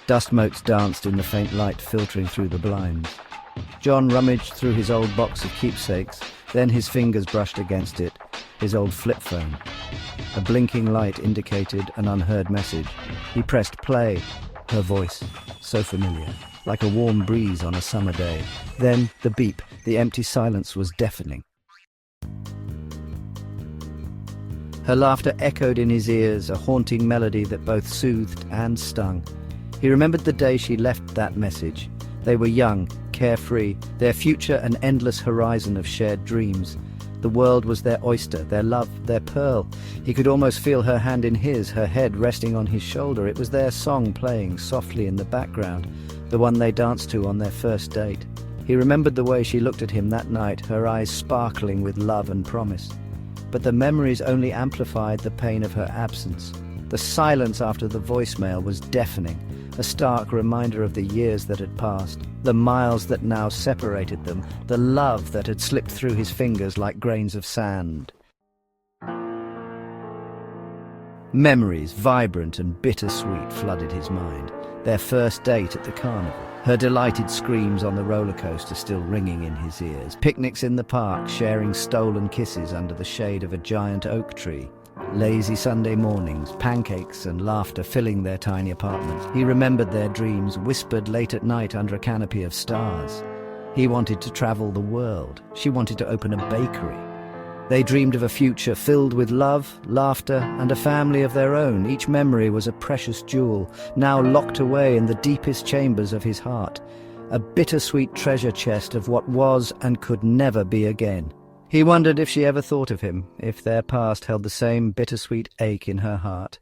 Dust motes danced in the faint light filtering through the blinds. John rummaged through his old box of keepsakes, then his fingers brushed against it, his old flip phone. A blinking light indicated an unheard message. He pressed play. Her voice, so familiar, like a warm breeze on a summer day. Then the beep, the empty silence was deafening. Her laughter echoed in his ears, a haunting melody that both soothed and stung. He remembered the day she left that message. They were young, carefree, their future an endless horizon of shared dreams. The world was their oyster, their love, their pearl. He could almost feel her hand in his, her head resting on his shoulder. It was their song playing softly in the background, the one they danced to on their first date. He remembered the way she looked at him that night, her eyes sparkling with love and promise. But the memories only amplified the pain of her absence. The silence after the voicemail was deafening, a stark reminder of the years that had passed, the miles that now separated them, the love that had slipped through his fingers like grains of sand. Memories, vibrant and bittersweet, flooded his mind. Their first date at the carnival, her delighted screams on the roller coaster still ringing in his ears, picnics in the park, sharing stolen kisses under the shade of a giant oak tree. Lazy Sunday mornings, pancakes and laughter filling their tiny apartment. He remembered their dreams, whispered late at night under a canopy of stars. He wanted to travel the world. She wanted to open a bakery. They dreamed of a future filled with love, laughter, and a family of their own. Each memory was a precious jewel, now locked away in the deepest chambers of his heart. A bittersweet treasure chest of what was and could never be again. He wondered if she ever thought of him, if their past held the same bittersweet ache in her heart.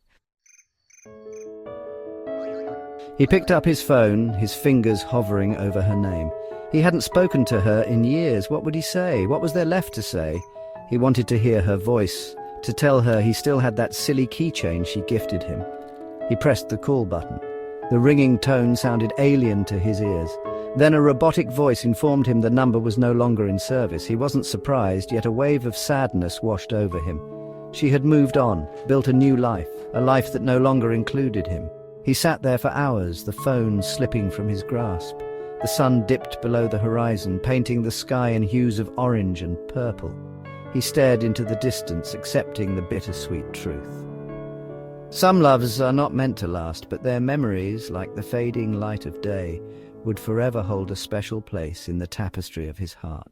He picked up his phone, his fingers hovering over her name. He hadn't spoken to her in years. What would he say? What was there left to say? He wanted to hear her voice, to tell her he still had that silly keychain she gifted him. He pressed the call button. The ringing tone sounded alien to his ears. Then a robotic voice informed him the number was no longer in service. He wasn't surprised, yet a wave of sadness washed over him. She had moved on, built a new life, a life that no longer included him. He sat there for hours, the phone slipping from his grasp. The sun dipped below the horizon, painting the sky in hues of orange and purple. He stared into the distance, accepting the bittersweet truth. Some loves are not meant to last, but their memories, like the fading light of day, would forever hold a special place in the tapestry of his heart.